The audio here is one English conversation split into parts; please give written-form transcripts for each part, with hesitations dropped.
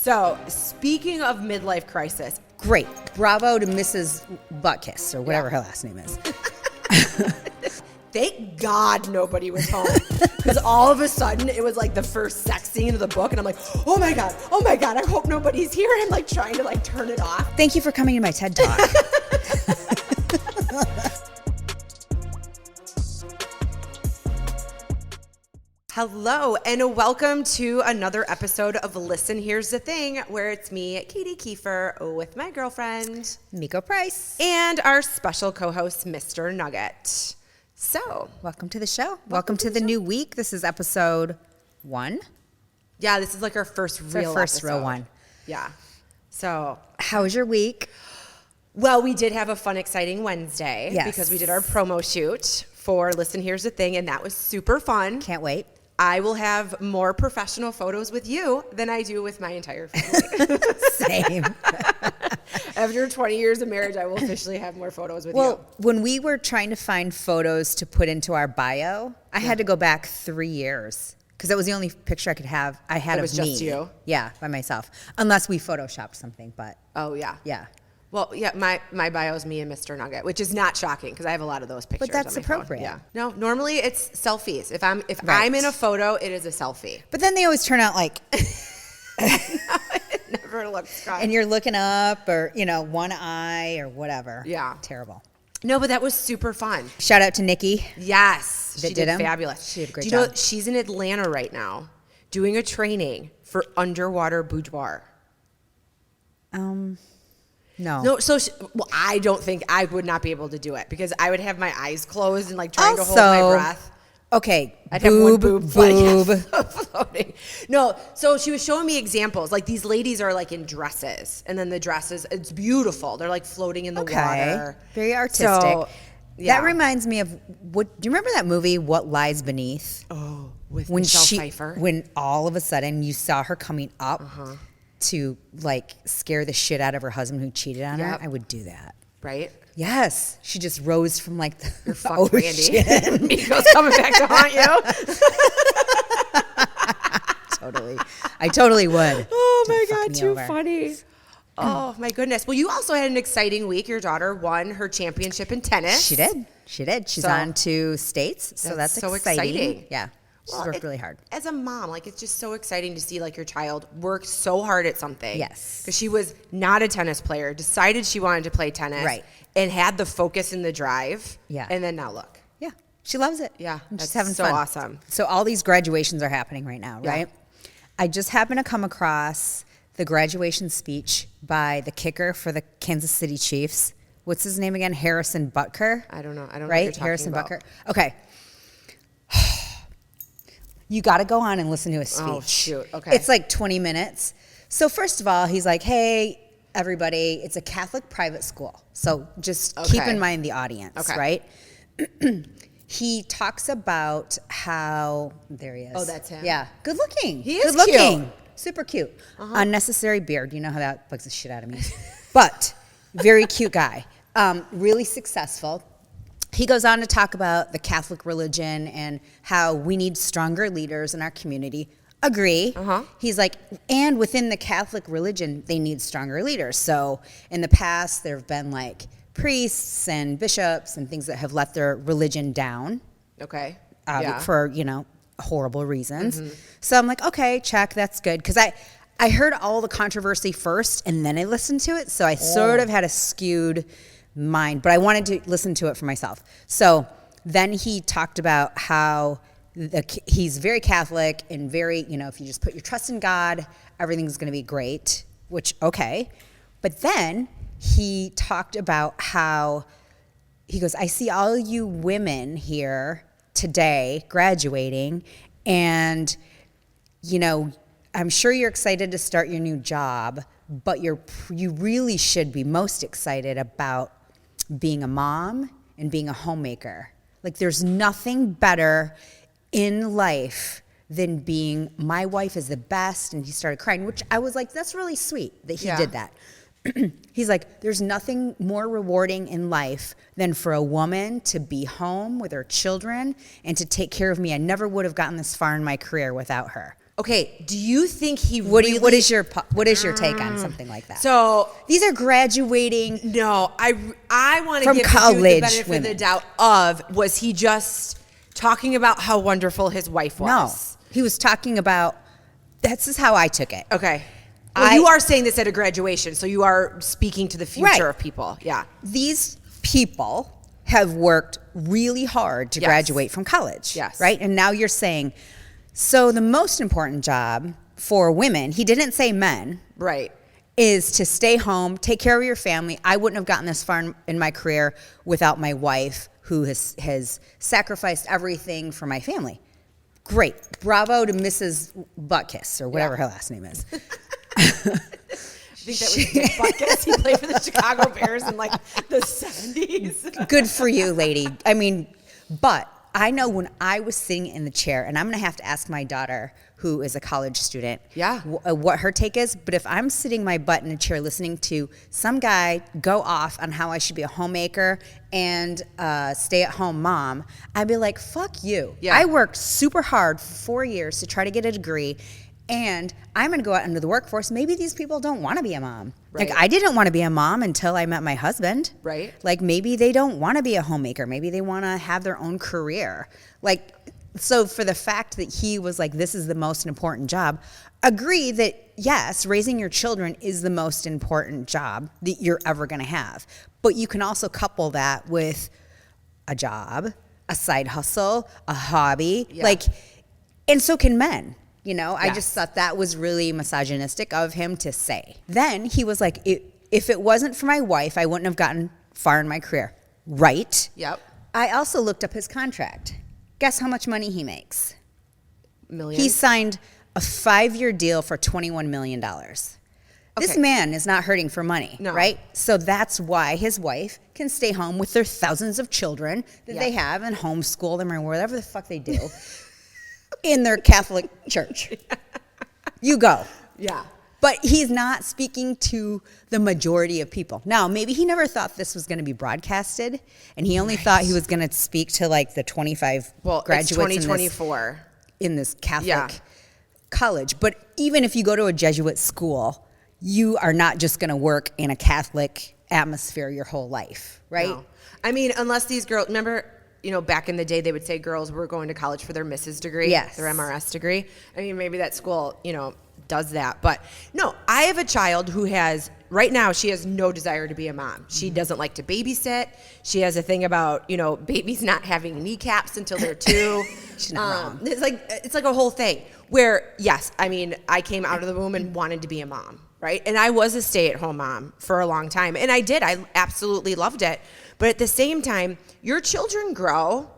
So, speaking of midlife crisis, Great. Bravo to Mrs. Butkiss, or whatever her last name is. thank God nobody was home. Because all of a sudden, it was like the first sex scene of the book. And I'm like, oh my God, I hope nobody's here. I'm like trying to like turn it off. Thank you for coming to my TED Talk. Hello, and welcome to another episode of Listen, Here's the Thing, where it's me, Katie Kiefer, with my girlfriend, Meko Price. and our special co-host, Mr. Nugget. So, Welcome to the show. Welcome to the new week. This is episode 1. yeah, this is like our first real real one. Yeah. So, How was your week? well, we did have a fun, exciting Wednesday Yes. because we did our promo shoot for Listen, Here's the Thing, and that was super fun. Can't wait. I will have more professional photos with you than I do with my entire family. Same. After 20 years of marriage, I will officially have more photos with you. Well, when we were trying to find photos to put into our bio, I had to go back 3 years because that was the only picture I could have. I had It of was me. just you? Yeah, by myself. Unless we photoshopped something, but Oh, yeah. yeah. Well, yeah, my bio is me and Mr. Nugget, which is not shocking because I have a lot of those pictures. that's on my phone. appropriate. Yeah. No, normally it's selfies. If I'm Right. in a photo, it is a selfie. But then they always turn out like, It never looks right. and you're looking up or, one eye or whatever. Yeah. Terrible. No, but that was super fun. Shout out to Nikki. Yes, That she did did 'em? fabulous. She did a great Do you know job. she's in Atlanta right now doing a training for underwater boudoir? No. No, so I don't think I would not be able to do it because I would have my eyes closed and like trying to hold my breath. Okay. I'd have one boob. floating. No, so she was showing me examples. Like these ladies are like in dresses, and then the dresses, it's beautiful. They're like floating in the water. Very artistic. So, yeah. That reminds me of what? Do you remember that movie, What Lies Beneath? Oh, with Michelle Pfeiffer. When all of a sudden you saw her coming up to like scare the shit out of her husband who cheated on her, Yep. I would do that. Right? Yes, she just rose from like the You're fucked, ocean. Randy. Meko's coming back to haunt you. Totally, I totally would. Oh my Don't fuck God, me too over. funny. Oh my goodness. Well, you also had an exciting week. Your daughter won her championship in tennis. She did. She's So- on to states, so that's so exciting. exciting. Yeah, she's worked really hard. As a mom, like it's just so exciting to see like your child work so hard at something. Yes. Because she was not a tennis player, decided she wanted to play tennis. Right. And had the focus and the drive. Yeah. And then now look. Yeah, she loves it. Yeah, And she's that's having so fun. awesome. So all these graduations are happening right now, Yeah. right? I just happened to come across the graduation speech by the kicker for the Kansas City Chiefs. What's his name again? Harrison Butker. I don't know. I don't know what Right, you're talking Harrison about. Butker. Okay. You got to go on and listen to his speech. Oh, shoot. Okay. It's like 20 minutes. So first of all, he's like, "Hey, everybody, it's a Catholic private school. So just keep Okay. in mind the audience, Okay. right?" He talks about how there he is. Oh, that's him? Yeah, good looking. He is good looking. cute. Super cute. Unnecessary beard. You know how that bugs the shit out of me. But very cute guy. Really successful. He goes on to talk about the Catholic religion and how we need stronger leaders in our community. Agree. He's like, and within the Catholic religion, they need stronger leaders. So in the past, there have been like priests and bishops and things that have let their religion down Okay. Yeah. for, horrible reasons. So I'm like, okay, check, that's good. Because I heard all the controversy first and then I listened to it. So I sort of had a skewed mind, but I wanted to listen to it for myself. So then he talked about how he's very Catholic and very, if you just put your trust in God, everything's going to be great, which, okay. But then he talked about how, he goes, "I see all you women here today graduating, and, I'm sure you're excited to start your new job, but you really should be most excited about being a mom and being a homemaker. Like there's nothing better in life than being, my wife is the best." And he started crying, which I was like, that's really sweet that he did that. He's like, there's nothing more rewarding in life than for a woman to be home with her children and to take care of me. I never would have gotten this far in my career without her. Okay, do you think he What really... what is your take on something like that? So these are graduating. no, I want to From give the college dude the benefit women. of the doubt of, was he just talking about how wonderful his wife No, was? he was talking about. This is how I took it. Okay. Well, you are saying this at a graduation, so you are speaking to the future of people. Yeah. These people have worked really hard to graduate from college. Yes. Right? And now you're saying, so the most important job for women, he didn't say men, Right. is to stay home, take care of your family. I wouldn't have gotten this far in my career without my wife, who has sacrificed everything for my family. Great. Bravo to Mrs. Butkus, or whatever her last name is. I think that was Dick Butkus. He played for the Chicago Bears in like the 70s. Good for you, lady. I mean, but I know when I was sitting in the chair, and I'm going to have to ask my daughter, who is a college student, what her take is. But if I'm sitting my butt in a chair listening to some guy go off on how I should be a homemaker and stay-at-home mom, I'd be like, fuck you. Yeah. I worked super hard for 4 years to try to get a degree, and I'm going to go out into the workforce. Maybe these people don't want to be a mom. Right. Like, I didn't want to be a mom until I met my husband. Right. Like, maybe they don't want to be a homemaker. Maybe they want to have their own career. Like, so for the fact that he was like, this is the most important job, agree that, yes, raising your children is the most important job that you're ever going to have. But you can also couple that with a job, a side hustle, a hobby. Yeah. Like, and so can men. You know, I Yes. just thought that was really misogynistic of him to say. Then he was like, if it wasn't for my wife, I wouldn't have gotten far in my career. Right. Yep. I also looked up his contract. Guess how much money he makes? Million. He signed a 5-year deal for $21 million. This Okay. man is not hurting for money, No. right? So that's why his wife can stay home with their thousands of children that they have and homeschool them or whatever the fuck they do in their Catholic church. You go. Yeah. But he's not speaking to the majority of people. Now, maybe he never thought this was going to be broadcasted, and he only thought he was going to speak to like the 25 graduates it's 2024. in this Catholic college. But even if you go to a Jesuit school, you are not just going to work in a Catholic atmosphere your whole life, right? No. I mean, unless these girls, remember, you know, back in the day, they would say girls were going to college for their Mrs. degree, Yes. their MRS degree. I mean, maybe that school, you know, does that. But no, I have a child who has, right now, she has no desire to be a mom. She doesn't like to babysit. She has a thing about, you know, babies not having kneecaps until they're 2. She's not wrong. It's like a whole thing where, yes, I mean, I came out of the womb and wanted to be a mom, right? And I was a stay-at-home mom for a long time. And I did. I absolutely loved it. But at the same time, your children grow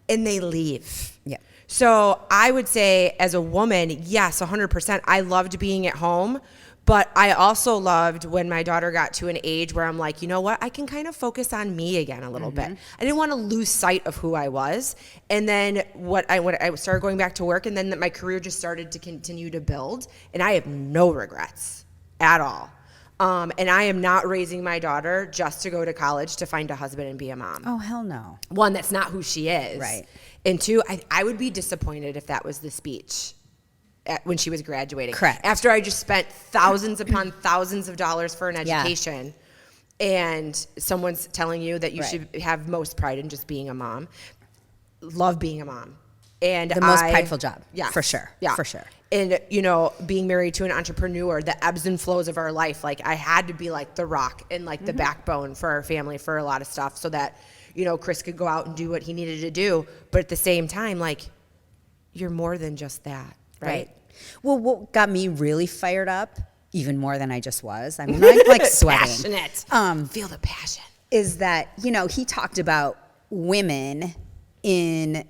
and they leave. Yeah. So I would say as a woman, yes, 100%. I loved being at home, but I also loved when my daughter got to an age where I'm like, you know what? I can kind of focus on me again a little bit. I didn't want to lose sight of who I was. And then when I started going back to work, and then my career just started to continue to build, and I have no regrets at all. And I am not raising my daughter just to go to college to find a husband and be a mom. Oh, hell no. One, that's not who she is. Right. And two, I would be disappointed if that was the speech when she was graduating. Correct. After I just spent thousands upon thousands of dollars for an education, and someone's telling you that you should have most pride in just being a mom. Love being a mom. And The most prideful job. Yeah. For sure. Yeah. For sure. And, you know, being married to an entrepreneur, the ebbs and flows of our life, like I had to be like the rock and like the backbone for our family for a lot of stuff so that, you know, Chris could go out and do what he needed to do. But at the same time, like, you're more than just that, right? Well, what got me really fired up, even more than I just was, I mean, I'm like sweating. Passionate. Feel the passion. Is that, you know, he talked about women in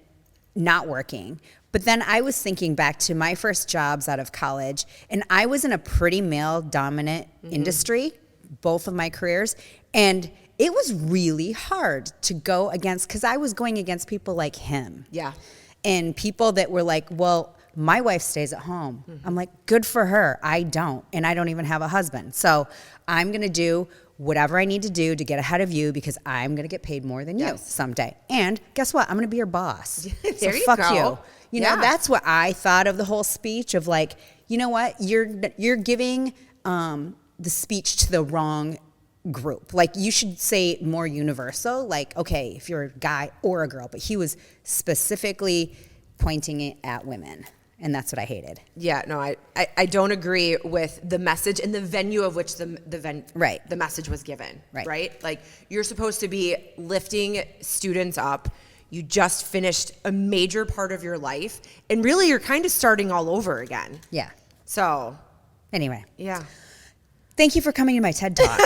not working. But then I was thinking back to my first jobs out of college, and I was in a pretty male-dominant industry, both of my careers, and it was really hard to go against, because I was going against people like him. Yeah. And people that were like, well, my wife stays at home. I'm like, good for her. I don't, and I don't even have a husband. So I'm going to do whatever I need to do to get ahead of you because I'm going to get paid more than you someday. And guess what? I'm going to be your boss. There so you fuck go. you. You know, that's what I thought of the whole speech of like, you know what, you're giving the speech to the wrong group. Like you should say more universal, like, okay, if you're a guy or a girl, but he was specifically pointing it at women. And that's what I hated. Yeah, no, I don't agree with the message and the venue of which the message was given. Right? Like you're supposed to be lifting students up. You just finished a major part of your life, and really you're kind of starting all over again. Yeah. So anyway. Yeah. Thank you for coming to my TED Talk.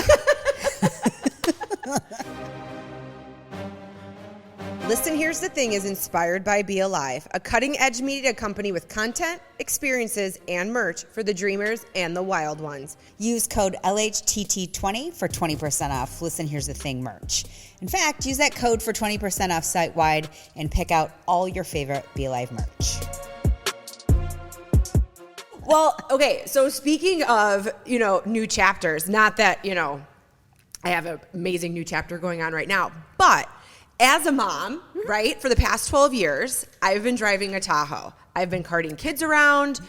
Listen, Here's the Thing is inspired by Be Alive, a cutting-edge media company with content, experiences, and merch for the dreamers and the wild ones. Use code LHTT20 for 20% off Listen, Here's the Thing merch. In fact, use that code for 20% off site-wide and pick out all your favorite Be Alive merch. Well, okay, so speaking of, new chapters, not that, I have an amazing new chapter going on right now, but as a mom, right, for the past 12 years, I've been driving a Tahoe. I've been carting kids around,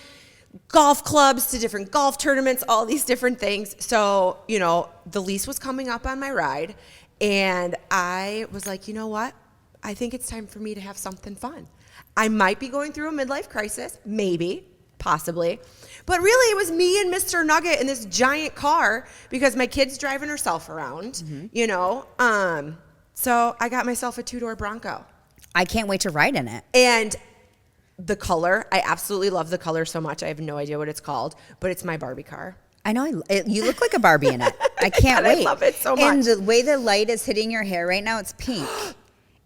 golf clubs to different golf tournaments, all these different things. So, the lease was coming up on my ride, and I was like, you know what? I think it's time for me to have something fun. I might be going through a midlife crisis, maybe, possibly. But really, it was me and Mr. Nugget in this giant car because my kid's driving herself around, So I got myself a 2-door Bronco. I can't wait to ride in it. And the color, I absolutely love the color so much. I have no idea what it's called, but it's my Barbie car. I know. You look like a Barbie in it. I can't wait. I love it so much. And the way the light is hitting your hair right now, it's pink.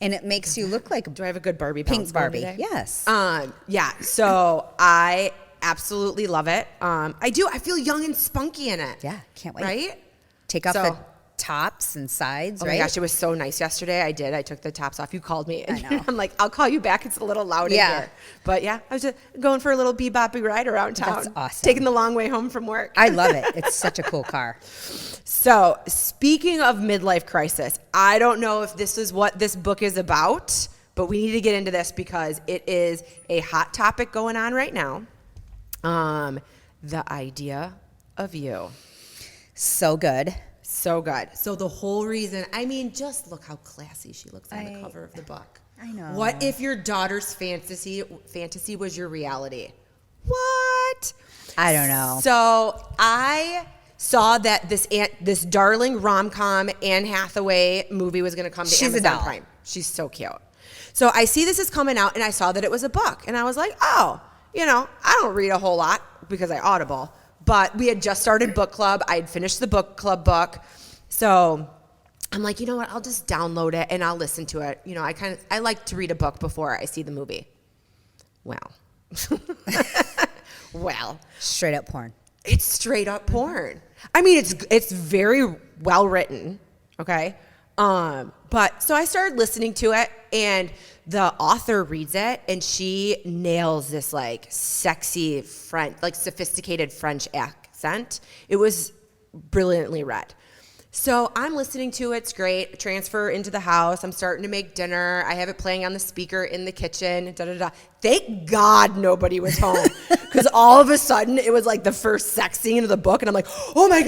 And it makes you look like Do I have a good Barbie pink Barbie. today? Yes. Yeah, so I absolutely love it. I do. I feel young and spunky in it. Yeah, can't wait. Right? Take off the tops and sides, right? right? Oh my gosh, it was so nice yesterday. I did. I took the tops off. You called me. And I know. I'm like, I'll call you back. It's a little loud in here. But yeah, I was just going for a little beboppy ride around town. That's awesome. Taking the long way home from work. I love it. It's such a cool car. So speaking of midlife crisis, I don't know if this is what this book is about, but we need to get into this because it is a hot topic going on right now. The idea of you. So good. So good. So the whole reason, just look how classy she looks on the cover of the book. I know. What if your daughter's fantasy was your reality? What? I don't know. So I saw that this darling rom-com Anne Hathaway movie was going to come to Amazon Prime. She's so cute. So I see this is coming out, and I saw that it was a book, and I was like, I don't read a whole lot because I Audible. But we had just started book club. I had finished the book club book. So I'm like, you know what? I'll just download it and I'll listen to it. I like to read a book before I see the movie. Well. Straight up porn. It's straight up porn. It's very well written. Okay. But so I started listening to it, and the author reads it, and she nails this like sexy French, like sophisticated French accent. It was brilliantly read. So I'm listening to it. It's great. Transfer into the house. I'm starting to make dinner. I have it playing on the speaker in the kitchen. Da, da, da. Thank God nobody was home, because all of a sudden it was like the first sex scene of the book, and I'm like, oh my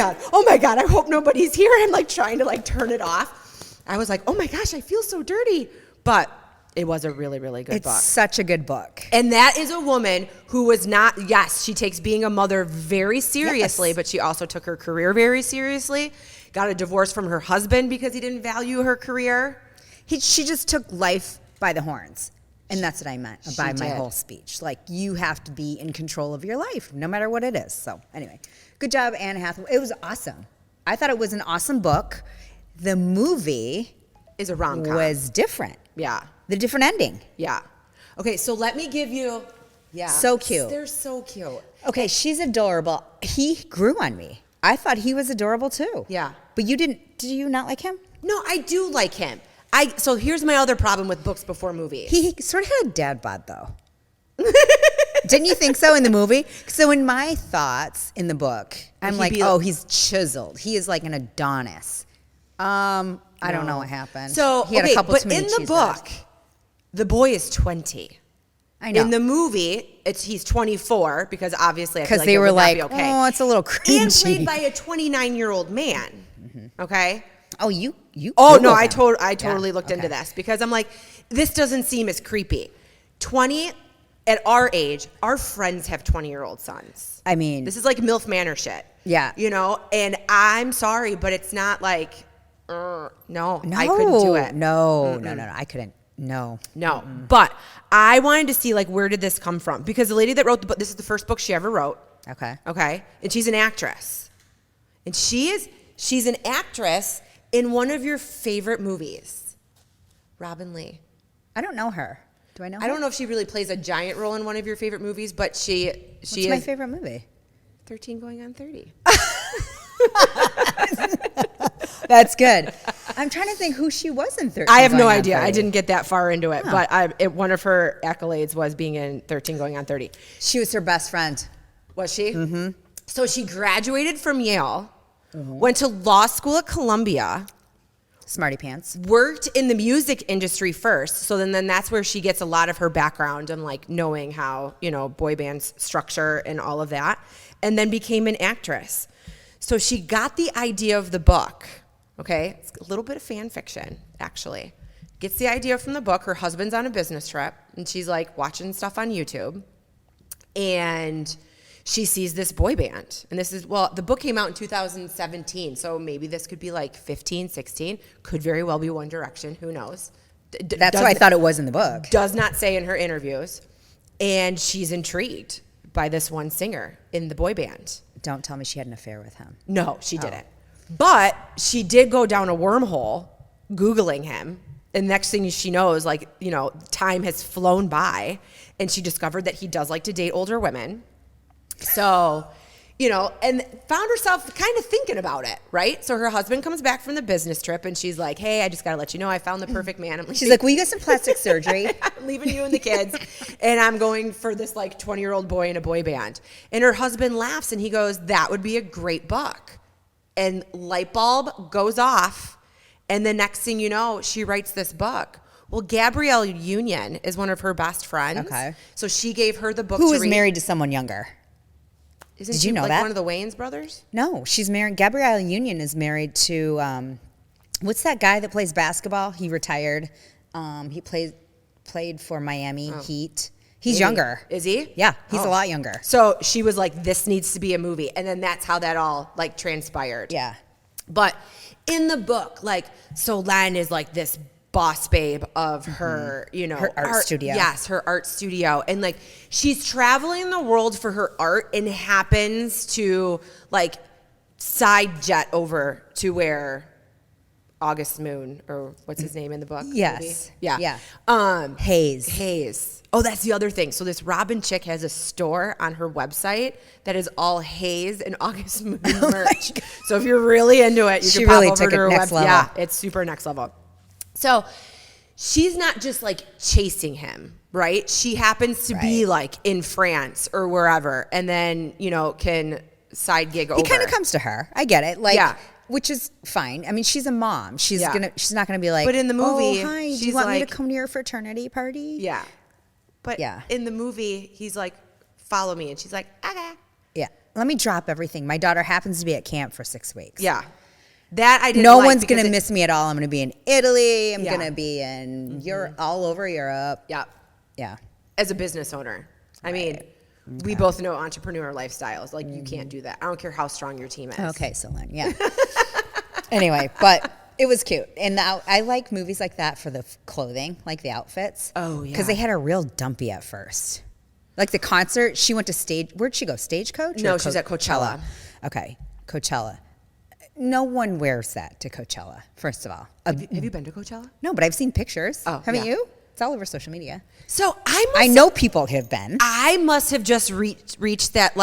God, I hope nobody's here. I'm like trying to like turn it off. I was like, oh my gosh, I feel so dirty. But it was a really, really good book. It's such a good book. And that is a woman who was not, yes, she takes being a mother very seriously, but she also took her career very seriously. Got a divorce from her husband because he didn't value her career. She just took life by the horns. And that's what I meant by my whole speech. Like, you have to be in control of your life, no matter what it is. So anyway, good job, Anne Hathaway. It was awesome. I thought it was an awesome book. The movie is a rom-com. Was different. Yeah. The different ending. Yeah. Okay, so let me give you. Yeah. So cute. They're so cute. Okay, she's adorable. He grew on me. I thought he was adorable too. Yeah. But you didn't. Did you not like him? No, I do like him. So here's my other problem with books before movies. He sort of had a dad bod though. Didn't you think so in the movie? So in my thoughts in the book, I'm like, oh, he's chiseled. He is like an Adonis. I don't know what happened. So he had a couple too many in the book, the boy is 20. I know. In the movie, he's 24 because obviously I feel Because like they it were would not like, be okay. oh, it's a little cringy. And played by a 29-year-old man. Okay. Oh, you. Oh no, Googled I him. totally Yeah, looked into okay. this because I'm like, this doesn't seem as creepy. 20 at our age, our friends have 20-year-old sons. I mean, This is like MILF Manor shit. Yeah. You know, and I'm sorry, but it's not like, no, I couldn't do it. No, I couldn't. No. But I wanted to see like where did this come from? Because the lady that wrote the book, this is the first book she ever wrote. Okay. Okay. And she's an actress. And she's an actress in one of your favorite movies. Robin Lee. I don't know her. Do I know her? I don't know if she really plays a giant role in one of your favorite movies, but she What's is my favorite movie? 13 going on 30. That's good. I'm trying to think who she was in 13. I have no Going on idea. 30. I didn't get that far into it, Huh. but one of her accolades was being in 13 going on 30. She was her best friend. Was she? Mm-hmm. So she graduated from Yale, went to law school at Columbia, Smarty pants. worked in the music industry first. So then that's where she gets a lot of her background and like knowing how, boy bands structure and all of that. And then became an actress. So she got the idea of the book. Okay. It's a little bit of fan fiction, actually. Gets the idea from the book. Her husband's on a business trip and she's like watching stuff on YouTube. And she sees this boy band. And the book came out in 2017. So maybe this could be like 15, 16. Could very well be One Direction. Who knows? That's what I thought it was in the book. Does not say in her interviews. And she's intrigued by this one singer in the boy band. Don't tell me she had an affair with him. No, she didn't. But she did go down a wormhole Googling him. And next thing she knows, time has flown by. And she discovered that he does like to date older women. So, and found herself kind of thinking about it, right? So her husband comes back from the business trip and she's like, hey, I just got to let you know I found the perfect man. I'm like, She's like, will you get some plastic surgery? I'm leaving you and the kids and I'm going for this 20-year-old boy in a boy band. And her husband laughs and he goes, that would be a great book. And light bulb goes off. And the next thing you know, she writes this book. Well, Gabrielle Union is one of her best friends. Okay. So she gave her the book Who to is read. married to someone younger? Isn't Did she you know like that? one of the Wayans brothers? No, she's married. Gabrielle Union is married to, what's that guy that plays basketball? He retired. He played for Miami Heat. He's younger. Is he? Yeah, he's a lot younger. So she was like, this needs to be a movie. And then that's how that all transpired. Yeah. But in the book, so Len is like this boss babe of her, Her art studio. Yes, her art studio. And she's traveling the world for her art and happens to side jet over to where August Moon, or what's his name in the book? Yes. Maybe? Yeah. Hayes. Oh, that's the other thing. So this Robin chick has a store on her website that is all Hayes and August Moon merch. So if you're really into it, you She can pop really over took to it her next website. level. Yeah, it's super next level. So she's not just chasing him, right? She happens to be in France or wherever, and then can side gig over. He kind of comes to her. I get it. Yeah. Which is fine. I mean, she's a mom. She's Yeah. she's not gonna be like, But in the movie, oh, hi, do you she's want me to like- come to your fraternity party? Yeah. But Yeah. in the movie, he's like, follow me. And she's like, okay. Yeah. Let me drop everything. My daughter happens to be at camp for 6 weeks. Yeah. That I didn't No like one's because gonna it- miss me at all. I'm gonna be in Italy. I'm Yeah. gonna be in Europe, all over Europe. Yeah. Yeah. As a business owner. I mean, we both know entrepreneur lifestyles. You can't do that. I don't care how strong your team is. Okay, so Lynn, yeah. Anyway, but it was cute. And I like movies like that for the clothing, like the outfits. Oh, yeah. Because they had her real dumpy at first. Like the concert, she went to where'd she go? Stagecoach? No, or she's at Coachella. Okay, Coachella. No one wears that to Coachella, first of all. Have you been to Coachella? No, but I've seen pictures. Oh, Haven't yeah. you? It's all over social media. So I know people have been. I must have just reached that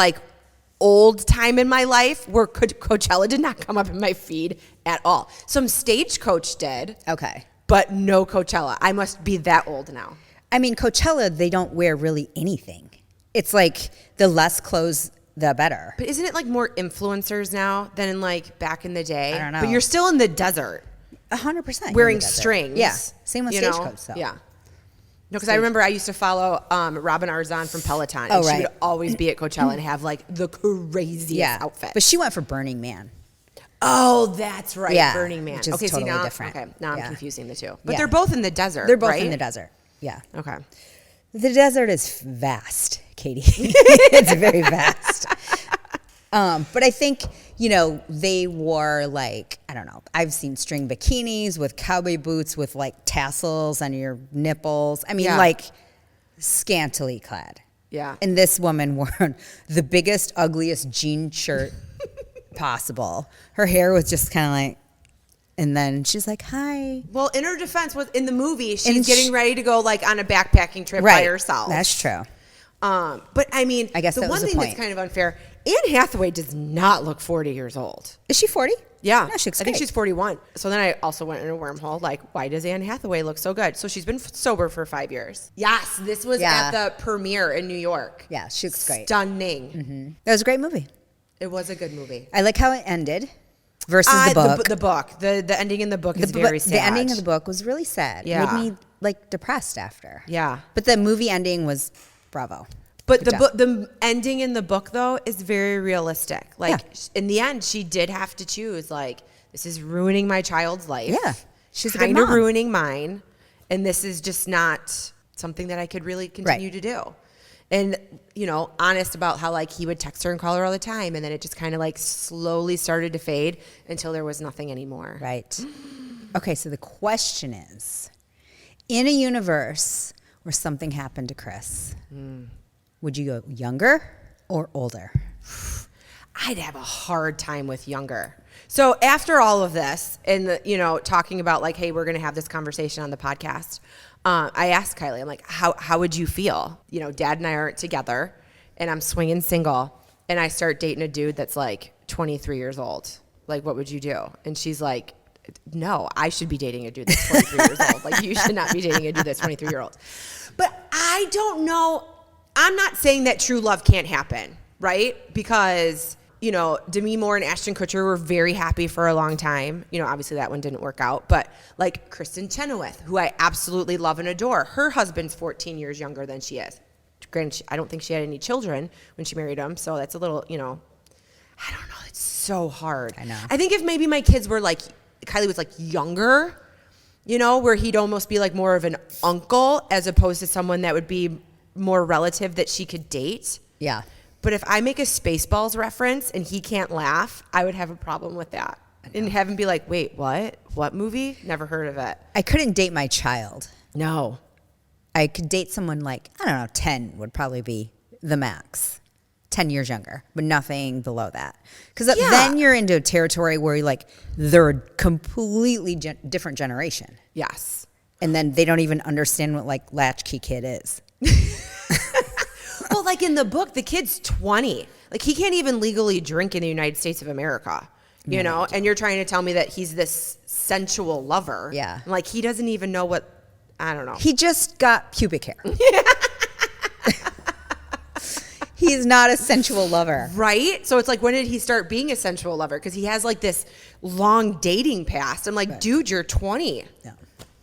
old time in my life where Coachella did not come up in my feed at all. Some Stagecoach did. Okay. But no Coachella. I must be that old now. I mean, Coachella, they don't wear really anything. It's like the less clothes, the better. But isn't it more influencers now than in back in the day? I don't know. But you're still in the desert 100%. wearing strings. Yeah. Same with you know? Stagecoach, though. Yeah. No, because I remember I used to follow Robin Arzon from Peloton. And she would always be at Coachella and have like the craziest outfit. But she went for Burning Man. Oh, that's right. Yeah, Burning Man. which is okay, totally now, different. Okay, now I'm confusing the two. But Yeah. they're both in the desert, They're both right? in the desert. Yeah. Okay. The desert is vast, Katie. It's very vast. But I think, they wore like, I don't know, I've seen string bikinis with cowboy boots with like tassels on your nipples. I mean, like scantily clad. Yeah. And this woman wore the biggest, ugliest jean shirt possible. Her hair was just kind of like, and then she's like, hi. Well, in her defense, in the movie, she's getting ready to go like on a backpacking trip by herself. That's true. But I mean, I guess the that one was the thing point. that's kind of unfair, Anne Hathaway does not look 40 years old. Is she 40? Yeah. No, she looks I think great. she's 41. So then I also went in a wormhole, like, why does Anne Hathaway look so good? So she's been sober for 5 years. Yes, this was at the premiere in New York. Yeah, she looks great. Stunning. Mm-hmm. That was a great movie. It was a good movie. I like how it ended versus the book. The book. The ending in the book is very sad. The ending of the book was really sad. Yeah. It made me like depressed after. Yeah. But the movie ending was bravo. But the ending in the book, though, is very realistic. Like, in the end, she did have to choose, like, this is ruining my child's life. Yeah. She's kind a of mom. ruining mine. And this is just not something that I could really continue to do. And, honest about how, like, he would text her and call her all the time. And then it just kind of, like, slowly started to fade until there was nothing anymore. Right. Okay, so the question is, in a universe where something happened to Chris, would you go younger or older? I'd have a hard time with younger. So after all of this and, talking about like, hey, we're going to have this conversation on the podcast, I asked Kylie, I'm like, how would you feel? Dad and I aren't together and I'm swinging single and I start dating a dude that's like 23 years old. Like, what would you do? And she's like, no, I should be dating a dude that's 23 years old. Like, you should not be dating a dude that's 23-year-old. But I don't know. I'm not saying that true love can't happen, right? Because, Demi Moore and Ashton Kutcher were very happy for a long time. Obviously that one didn't work out. But like Kristen Chenoweth, who I absolutely love and adore, her husband's 14 years younger than she is. Granted, I don't think she had any children when she married him. So that's a little, I don't know. It's so hard. I know. I think if maybe my kids were like, Kylie was like younger, where he'd almost be like more of an uncle as opposed to someone that would be more relative that she could date. Yeah. But if I make a Spaceballs reference and he can't laugh, I would have a problem with that. And have him be like, wait, what? What movie? Never heard of it. I couldn't date my child. No. I could date someone like, I don't know, 10 would probably be the max. 10 years younger, but nothing below that. Because then you're into a territory where you're like, they're a completely different generation. Yes. And then they don't even understand what like latchkey kid is. Well, like in the book, the kid's 20. Like he can't even legally drink in the United States of America, and you're trying to tell me that he's this sensual lover. Yeah. Like he doesn't even know what, I don't know. He just got pubic hair. He's not a sensual lover. Right? So it's like, when did he start being a sensual lover? Because he has like this long dating past. I'm like, dude, you're 20. Yeah.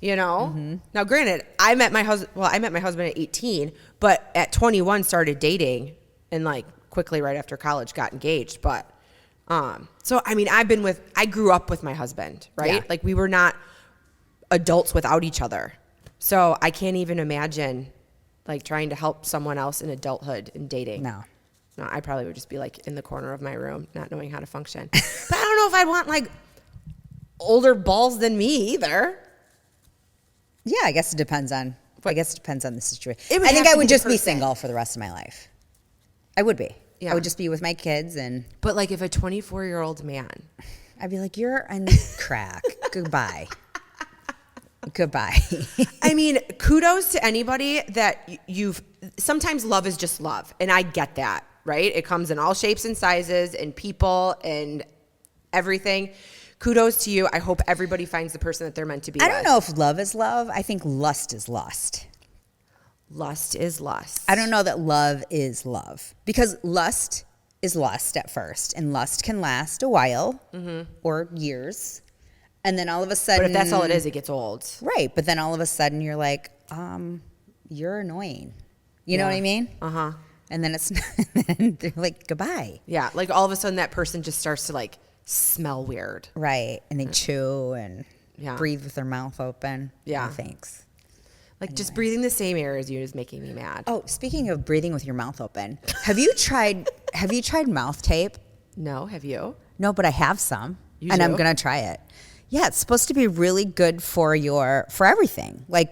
Mm-hmm. Now, granted, I met my husband at 18, but at 21 started dating and like quickly right after college got engaged. But, so, I mean, I grew up with my husband, right? Yeah. Like we were not adults without each other. So I can't even imagine like trying to help someone else in adulthood and dating. No, I probably would just be like in the corner of my room, not knowing how to function. But I don't know if I'd want like older balls than me either. Yeah, I guess it depends on the situation. It would I think have I to would be the just be person. single for the rest of my life. I would be. Yeah. I would just be with my kids and But like if a 24-year-old man, I'd be like, you're on crack. Goodbye. Goodbye. I mean, kudos to anybody that sometimes love is just love. And I get that, right? It comes in all shapes and sizes and people and everything. Kudos to you. I hope everybody finds the person that they're meant to be I with. don't know if love is love. I think lust is lust. Lust is lust. I don't know that love is love because lust is lust at first, and lust can last a while or years. And then all of a sudden, But if that's all it is, it gets old. right? But then all of a sudden, you're like, you're annoying. You know what I mean? Uh-huh. And then then they're like, goodbye. Yeah, like all of a sudden that person just starts to like smell weird. Right. And they chew and breathe with their mouth open. Yeah. No, thanks. Like just breathing the same air as you is making me mad. Oh, speaking of breathing with your mouth open, have you tried mouth tape? No, have you? No, but I have some. You and do? I'm going to try it. Yeah, it's supposed to be really good for everything. Like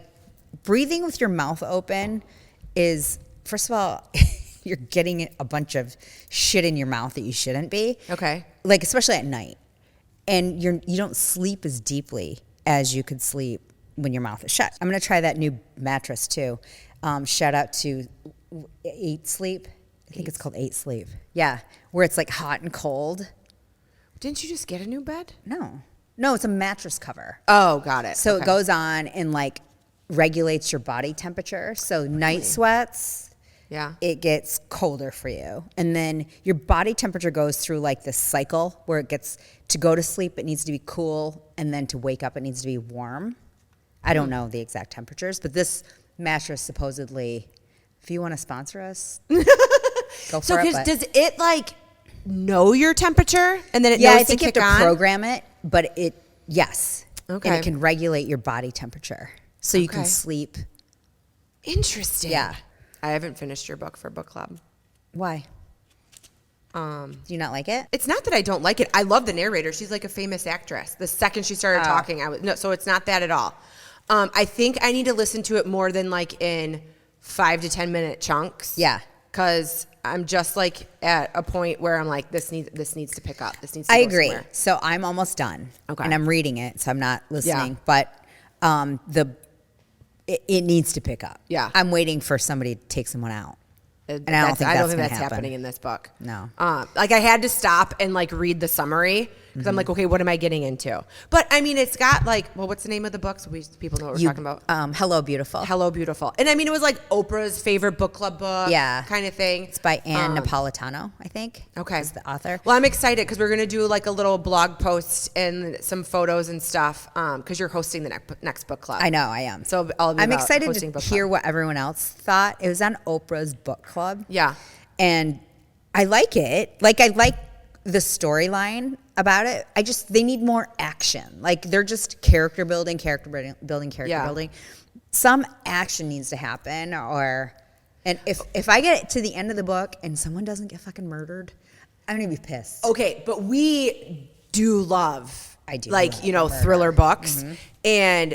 breathing with your mouth open is, first of all, you're getting a bunch of shit in your mouth that you shouldn't be. Okay. Like especially at night. And you don't sleep as deeply as you could sleep when your mouth is shut. I'm going to try that new mattress too. Shout out to 8 Sleep. I think it's called 8 Sleep. Yeah, where it's like hot and cold. Didn't you just get a new bed? No, it's a mattress cover. Oh, got it. So Okay. it goes on and like regulates your body temperature. So night sweats, it gets colder for you. And then your body temperature goes through like this cycle where it gets to go to sleep, it needs to be cool. And then to wake up, it needs to be warm. I don't know the exact temperatures, but this mattress supposedly, if you want to sponsor us, go for So it. does it like know your temperature and then it knows I think to you have kick to on? program it, but yes. Okay. And it can regulate your body temperature so you can sleep. Interesting. Yeah. I haven't finished your book for book club. Why? Do you not like it? It's not that I don't like it. I love the narrator. She's like a famous actress. The second she started talking, so it's not that at all. I think I need to listen to it more than like in 5 to 10 minute chunks. Yeah. Because I'm just like at a point where I'm like, this needs to pick up. This needs to I go agree. somewhere. So I'm almost done. Okay. And I'm reading it, so I'm not listening. Yeah. But it needs to pick up. Yeah. I'm waiting for somebody to take someone out. And I don't think that's gonna happen. happening in this book. No. Like I had to stop and like read the summary because I'm like, okay, what am I getting into? But I mean, it's got like, well, what's the name of the book so people know what we're talking about? Hello, Beautiful. Hello, Beautiful. And I mean, it was like Oprah's favorite book club book, kind of thing. It's by Ann Napolitano, I think. Okay. Is the author. Well, I'm excited because we're going to do like a little blog post and some photos and stuff because you're hosting the next book club. I know, I am. So I'm excited to hear what everyone else thought. It was on Oprah's book club. Yeah. And I like it. Like, I like the storyline about it. They need more action. Like, they're just character building. Some action needs to happen. And if I get to the end of the book and someone doesn't get fucking murdered, I'm going to be pissed. Okay, but we do love, like, love thriller books. Mm-hmm. And,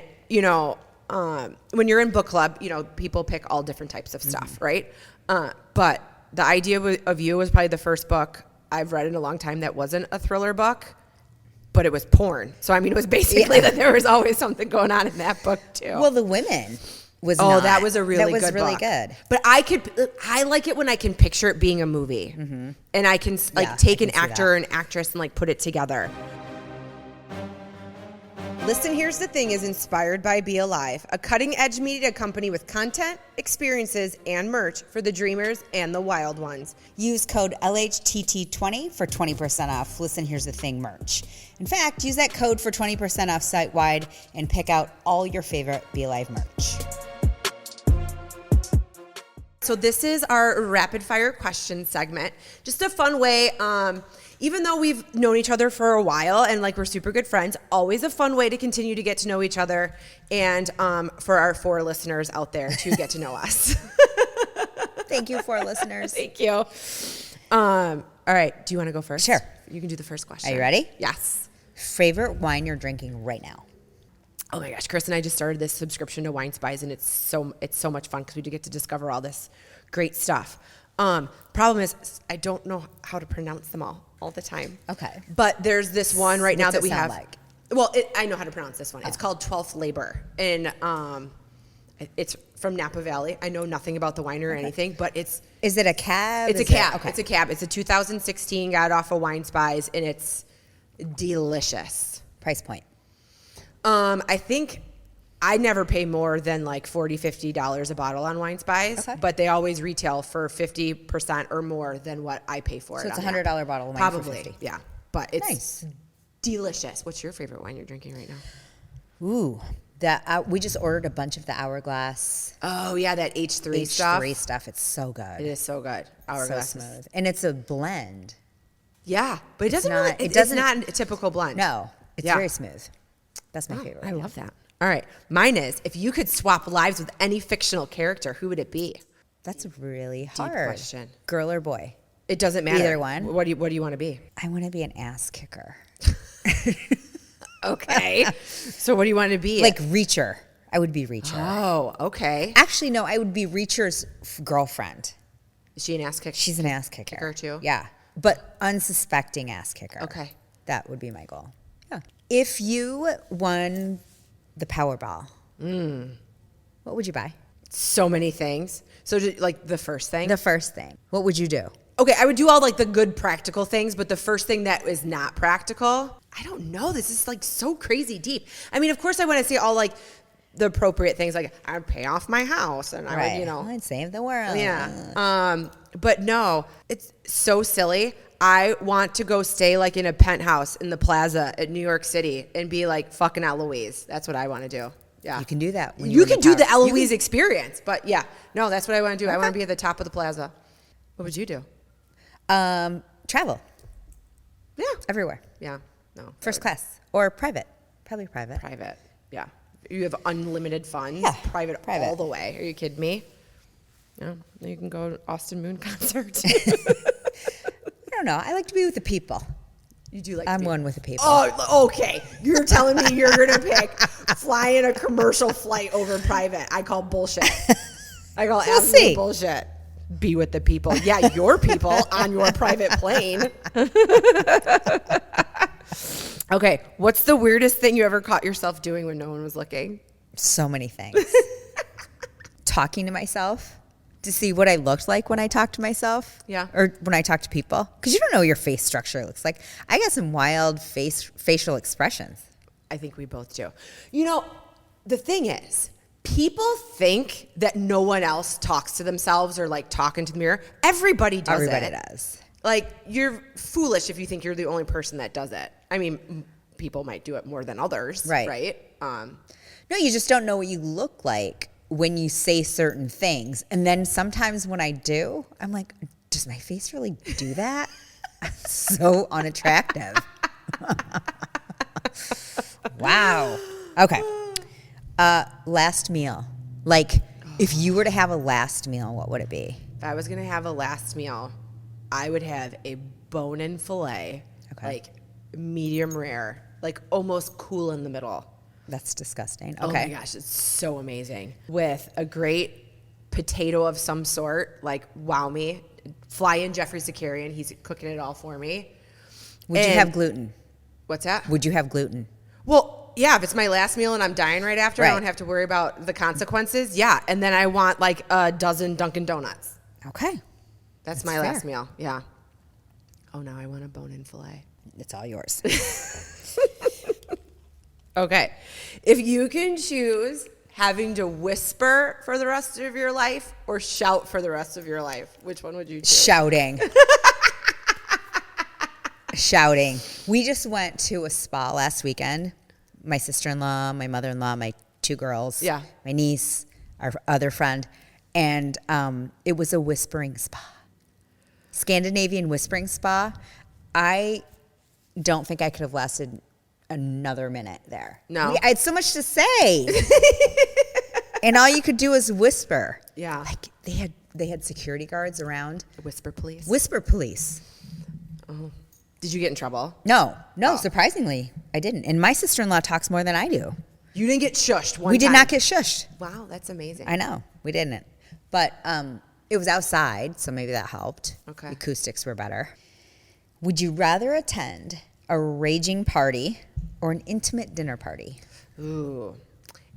when you're in book club, people pick all different types of stuff, right? But the idea of You was probably the first book I've read in a long time that wasn't a thriller book, but it was porn. So, I mean, it was basically that there was always something going on in that book, too. Well, The Women was not. That was a really good book. That was really good. But I like it when I can picture it being a movie. Mm-hmm. And I can, take an actor or an actress and, put it together. Listen, Here's the Thing is inspired by Be Alive, a cutting-edge media company with content, experiences, and merch for the dreamers and the wild ones. Use code LHTT20 for 20% off Listen, Here's the Thing merch. In fact, use that code for 20% off site-wide and pick out all your favorite Be Alive merch. So this is our rapid-fire question segment. Just a fun way... even though we've known each other for a while and we're super good friends, always a fun way to continue to get to know each other and for our 4 listeners out there to get to know us. Thank you, 4 listeners. Thank you. All right. Do you want to go first? Sure. You can do the first question. Are you ready? Yes. Favorite wine you're drinking right now? Oh my gosh, Chris and I just started this subscription to Wine Spies, and it's so much fun because we do get to discover all this great stuff. Problem is, I don't know how to pronounce them all the time. Okay. But there's this one right now that we have. Like? Well, I know how to pronounce this one. It's called 12th Labor, and it's from Napa Valley. I know nothing about the wine or anything, but it's. Is it a cab? It's a cab. Okay. It's a cab. It's a 2016. Got off of Wine Spies, and it's delicious. Price point. I think I never pay more than $40, $50 a bottle on Wine Spies, but they always retail for 50% or more than what I pay for it. So it's a $100 bottle of wine for $50. Yeah. But it's nice. Delicious. What's your favorite wine you're drinking right now? Ooh, We just ordered a bunch of the Hourglass Oh yeah, that H3 stuff. H3 stuff. It's so good. It is so good. So Hourglass. smooth. And it's a blend. Yeah, but it doesn't. not- Really, it it's doesn't- not a typical blend. No, it's Yeah. very smooth. That's my favorite. I love that. All right, mine is if you could swap lives with any fictional character, who would it be? That's really hard. question. Girl or boy? It doesn't matter. Either one. What do you want to be? I want to be an ass kicker. Okay. So what do you want to be? Like Reacher. I would be Reacher. Oh, okay. Actually, no, I would be Reacher's girlfriend. Is she an ass kicker? She's an ass kicker. Kicker too? Yeah. But unsuspecting ass kicker. Okay. That would be my goal. Yeah. If you won the Powerball, what would you buy? So many things. So like the first thing. The first thing. What would you do? Okay, I would do all like the good practical things, but the first thing that is not practical, I don't know. This is like so crazy deep. I mean, of course, I want to say all like the appropriate things, like I'd pay off my house and I would, you know, I'd save the world. yeah. But no, it's so silly. I want to go stay like in a penthouse in the plaza at New York City and be like fucking Eloise. That's what I want to do. Yeah. You can do that. When You you're in can do the power. Eloise experience, but yeah, no, that's what I want to do. I Okay. want to be at the top of the plaza. What would you do? Travel Yeah. everywhere. Yeah. No. First class or private. Probably private. Private. Yeah. You have unlimited funds. Yeah, Private private. all the way. Are you kidding me? No. You can go to Austin Moon concert. I don't know. I like to be with the people. You do like I'm to be- one with the people. Oh, okay. You're telling me you're going to pick flying a commercial flight over private. I call bullshit. I call We'll absolute see. bullshit. Be with the people. Yeah, your people on your private plane. Okay, what's the weirdest thing you ever caught yourself doing when no one was looking? So many things. Talking to myself to see what I looked like when I talked to myself. Yeah. Or when I talk to people. Because you don't know what your face structure looks like. I got some wild facial expressions. I think we both do. You know, the thing is, people think that no one else talks to themselves or like talking to the mirror. Everybody does Everybody it. does. Like, you're foolish if you think you're the only person that does it. I mean, people might do it more than others, Right. right? No, you just don't know what you look like when you say certain things. And then sometimes when I do, I'm like, does my face really do that? I'm so unattractive. Wow. Okay. Last meal. Like, if you were to have a last meal, what would it be? If I was going to have a last meal, I would have a bone-in filet, Okay. like medium rare, like almost cool in the middle. That's disgusting. Oh Okay. my gosh, it's so amazing. With a great potato of some sort, like wow me. Fly in Jeffrey Zakarian, he's cooking it all for me. Would you And- have gluten? What's that? Would you have gluten? Well, yeah, if it's my last meal and I'm dying right after, I Right. don't have to worry about the consequences. Yeah, and then I want like a dozen Dunkin' Donuts. Okay. That's That's my fair. last meal. Yeah. Oh, now I want a bone-in filet. It's all yours. Okay. If you can choose having to whisper for the rest of your life or shout for the rest of your life, which one would you choose? Shouting. Shouting. We just went to a spa last weekend. My sister-in-law, my mother-in-law, my two girls, Yeah. my niece, our other friend, and it was a whispering spa. Scandinavian whispering spa. I don't think I could have lasted another minute there. No. I had so much to say. And all you could do is whisper. Yeah. Like they had security guards around. Whisper, please. Whisper police. Did you get in trouble? No, Oh. surprisingly, I didn't. And my sister-in-law talks more than I do. You didn't get shushed one We did time. not get shushed. Wow, that's amazing. I know, we didn't. But it was outside, so maybe that helped. Okay. The acoustics were better. Would you rather attend a raging party or an intimate dinner party? Ooh.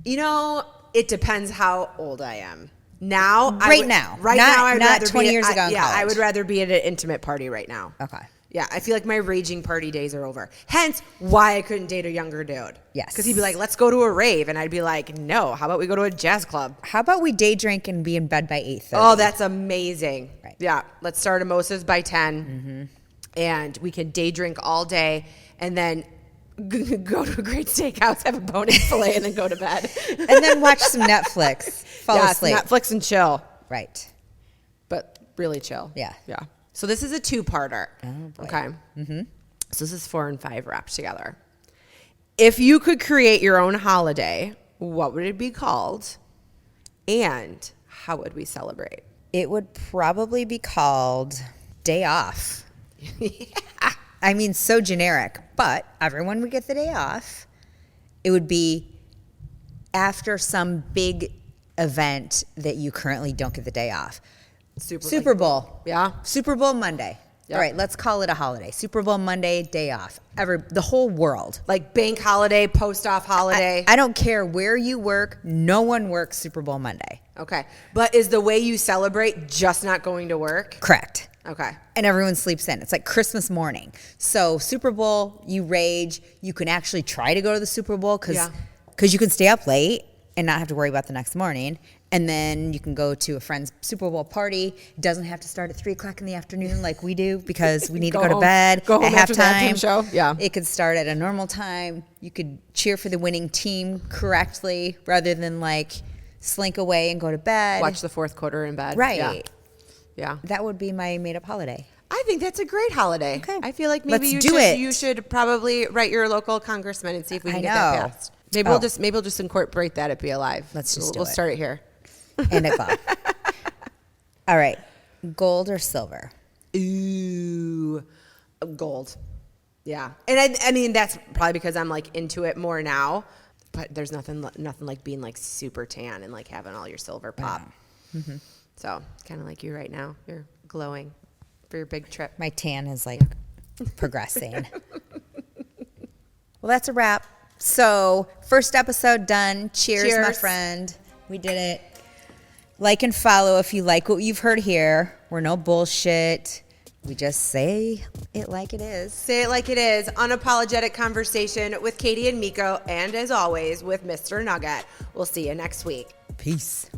You know, it depends how old I am. Now, Right now. Right Not- now, I'd not rather 20 be years ago in Yeah, I college. would rather be at an intimate party right now. Okay. Yeah, I feel like my raging party days are over. Hence, why I couldn't date a younger dude. Yes. Because he'd be like, let's go to a rave. And I'd be like, no, how about we go to a jazz club? How about we day drink and be in bed by 8:30? Oh, that's amazing. Right. Yeah, let's start mimosas by 10. And we can day drink all day. And then go to a great steakhouse, have a bone-in fillet, and then go to bed. And then watch some Netflix. Fall asleep. Netflix and chill. Right. But really chill. Yeah. Yeah. So this is a two-parter. Oh, boy. Okay. Mm-hmm. So this is 4 and 5 wrapped together. If you could create your own holiday, what would it be called? And how would we celebrate? It would probably be called Day Off. I mean, so generic, but everyone would get the day off. It would be after some big event that you currently don't get the day off. Super Bowl. Yeah. Super Bowl Monday. Yep. All right, let's call it a holiday. Super Bowl Monday, day off. The whole world. Like bank holiday, post-off holiday. I don't care where you work. No one works Super Bowl Monday. Okay. But is the way you celebrate just not going to work? Correct. Okay. And everyone sleeps in. It's like Christmas morning. So Super Bowl, you rage. You can actually try to go to the Super Bowl because you can stay up late and not have to worry about the next morning. And then you can go to a friend's Super Bowl party. It doesn't have to start at 3 o'clock in the afternoon like we do because we need to go to bed Go home at after the halftime halftime. show. Yeah. It could start at a normal time. You could cheer for the winning team correctly rather than like slink away and go to bed. Watch the fourth quarter in bed. Right. Yeah. That would be my made-up holiday. I think that's a great holiday. Okay. I feel like maybe Let's you should probably write your local congressman and see if we can get that passed. Maybe we'll just incorporate that at Be Alive. Let's just do we'll it. start it here. And a clock. All right. Gold or silver? Ooh, gold. Yeah. And I mean, that's probably because I'm like into it more now, but there's nothing like being like super tan and like having all your silver pop. Mm-hmm. So kind of like you right now. You're glowing for your big trip. My tan is like progressing. Well, that's a wrap. So, first episode done. Cheers, my friend. We did it. Like and follow if you like what you've heard here. We're no bullshit. We just say it like it is. Say it like it is. Unapologetic conversation with Katie and Meko, and as always, with Mr. Nugget. We'll see you next week. Peace.